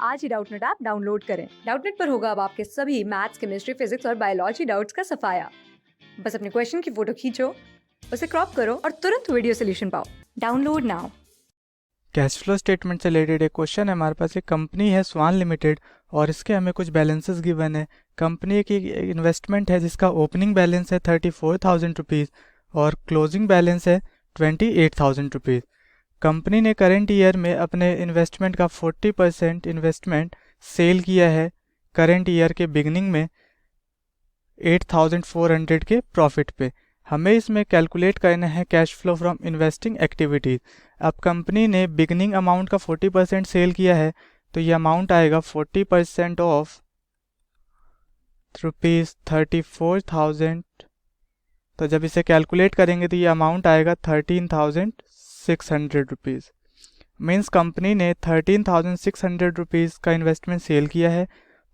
आज ही Doubtnut app download करें। Doubtnut पर होगा अब आपके सभी मैथ्स, केमिस्ट्री, फिजिक्स और बायोलॉजी डाउट्स का सफाया। बस अपने क्वेश्चन की फोटो खींचो, उसे क्रॉप करो और तुरंत वीडियो सोल्यूशन पाओ। Download now. Cash flow statement से रिलेटेड एक क्वेश्चन है हमारे पास। एक कंपनी है स्वान लिमिटेड और इसके हमें कुछ बैलेंसेस गिवन है। कंपनी की इन्वेस्टमेंट है जिसका ओपनिंग बैलेंस है 34,000 रुपीज़ और क्लोजिंग बैलेंस है 28,000 रुपीज़। कंपनी ने करेंट ईयर में अपने इन्वेस्टमेंट का 40% इन्वेस्टमेंट सेल किया है करेंट ईयर के बिगनिंग में 8,400 के प्रॉफिट पे। हमें इसमें कैलकुलेट करना है cash flow from investing activities. अब कंपनी ने बिगनिंग अमाउंट का 40% सेल किया है तो ये अमाउंट आएगा 40% ऑफ ₹34,000। तो जब इसे कैलकुलेट करेंगे तो ये अमाउंट आएगा 13,600 रुपीज़। मीन्स कंपनी ने 13,600 रुपीज़ का इन्वेस्टमेंट सेल किया है,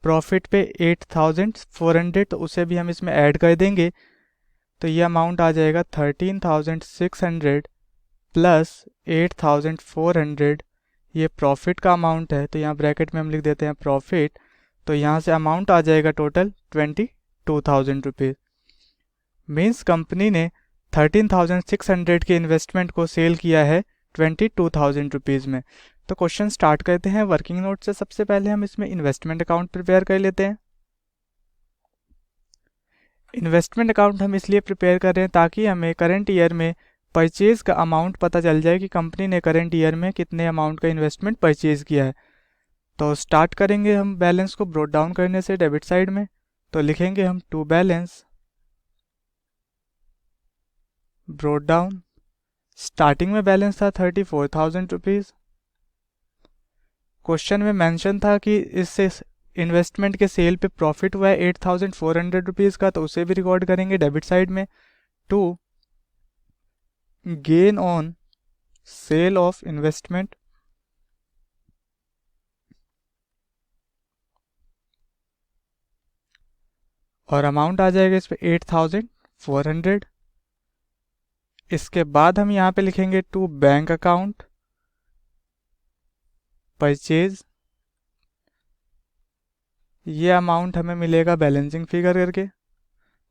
प्रॉफिट पे 8,400, तो उसे भी हम इसमें ऐड कर देंगे तो ये अमाउंट आ जाएगा 13,600 प्लस 8,400। ये प्रॉफिट का अमाउंट है तो यहाँ ब्रैकेट में हम लिख देते हैं प्रॉफिट। तो यहाँ से अमाउंट आ जाएगा टोटल 22,000 रुपीज़। मीन्स कंपनी ने 13,600 के इन्वेस्टमेंट को सेल किया है 22,000 रुपीज़ में। तो क्वेश्चन स्टार्ट करते हैं वर्किंग नोट से। सबसे पहले हम इसमें इन्वेस्टमेंट अकाउंट प्रिपेयर कर लेते हैं। इन्वेस्टमेंट अकाउंट हम इसलिए प्रिपेयर कर रहे हैं ताकि हमें करंट ईयर में परचेज का अमाउंट पता चल जाए कि कंपनी ने करंट ईयर में कितने अमाउंट का इन्वेस्टमेंट परचेज किया है। तो स्टार्ट करेंगे हम बैलेंस को ब्रोट डाउन करने से डेबिट साइड में। तो लिखेंगे हम to balance brought down. Starting में बैलेंस था 34,000 रुपीज़। क्वेश्चन में मेंशन था कि इससे इन्वेस्टमेंट के सेल पे प्रॉफिट हुआ है 8,400 रुपीज़ का, तो उसे भी रिकॉर्ड करेंगे डेबिट साइड में। To gain on sale of investment, और अमाउंट आ जाएगा इस पे 8,400। इसके बाद हम यहाँ पे लिखेंगे टू बैंक अकाउंट परचेज। ये अमाउंट हमें मिलेगा बैलेंसिंग फिगर करके,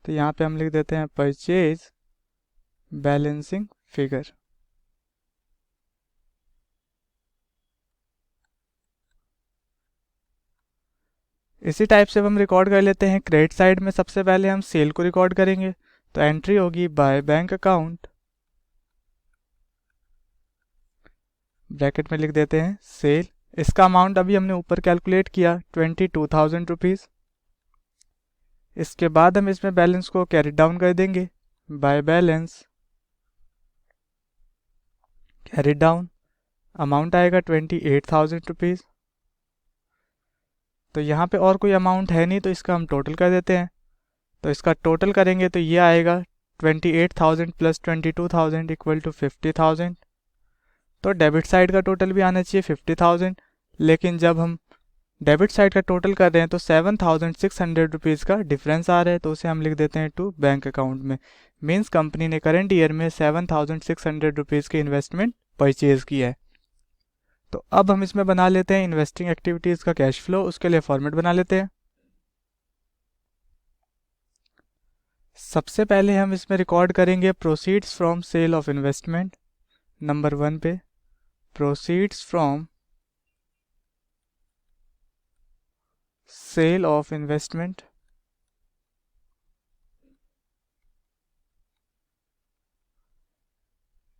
तो यहाँ पे हम लिख देते हैं परचेज बैलेंसिंग फिगर। इसी टाइप से हम रिकॉर्ड कर लेते हैं क्रेडिट साइड में। सबसे पहले हम सेल को रिकॉर्ड करेंगे तो एंट्री होगी बाय बैंक अकाउंट, ब्रैकेट में लिख देते हैं सेल। इसका अमाउंट अभी हमने ऊपर कैलकुलेट किया 22,000 रुपीज़। इसके बाद हम इसमें बैलेंस को कैरी डाउन कर देंगे by balance carry down. Amount आएगा 28,000 रुपीज़। तो यहाँ पे और कोई अमाउंट है नहीं तो इसका हम टोटल कर देते हैं। तो इसका टोटल करेंगे तो ये आएगा 28,000 प्लस 22,000 इक्वल टू 50,000। तो डेबिट साइड का टोटल भी आना चाहिए 50,000, लेकिन जब हम डेबिट साइड का टोटल कर रहे हैं तो 7,600 रुपीज़ का डिफरेंस आ रहा है, तो उसे हम लिख देते हैं टू बैंक अकाउंट में। मीन्स कंपनी ने करंट ईयर में 7,600 रुपीज़ के इन्वेस्टमेंट परचेज किया है। तो अब हम इसमें बना लेते हैं इन्वेस्टिंग एक्टिविटीज़ का कैश फ्लो। उसके लिए फॉर्मेट बना लेते हैं। सबसे पहले हम इसमें रिकॉर्ड करेंगे proceeds from sale of investment. Number 1 पे proceeds from sale of investment.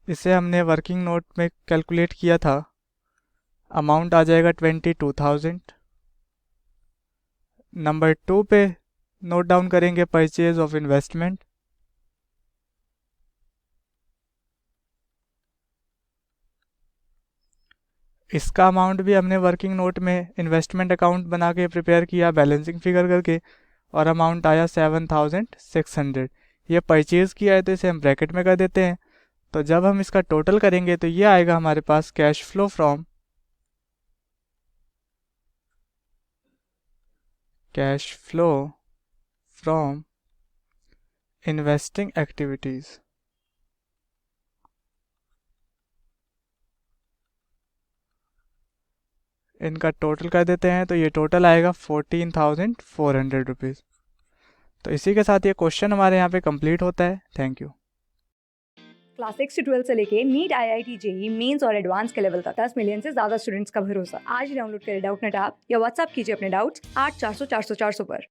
इसे हमने वर्किंग नोट में कैलकुलेट किया था, अमाउंट आ जाएगा 22,000। नंबर 2 पे नोट डाउन करेंगे परचेज ऑफ इन्वेस्टमेंट। इसका अमाउंट भी हमने वर्किंग नोट में इन्वेस्टमेंट अकाउंट बना के प्रिपेयर किया बैलेंसिंग फिगर करके, और अमाउंट आया 7,600। ये परचेज किया है तो इसे हम ब्रैकेट में कर देते हैं। तो जब हम इसका टोटल करेंगे तो ये आएगा हमारे पास cash flow from investing activities. इनका टोटल कर देते हैं तो ये टोटल आएगा 14,400 रुपीज़। तो इसी के साथ ये क्वेश्चन हमारे यहाँ पे कंप्लीट होता है। Thank you. क्लास 6 से 12 से लेके नीट, IIT, जेई मेंस और एडवांस के लेवल तक 10 मिलियन से ज्यादा स्टूडेंट्स का भरोसा। आज ही डाउनलोड करें डाउटनेट ऐप या व्हाट्सएप कीजिए अपने डाउट्स 8400 400 400 पर।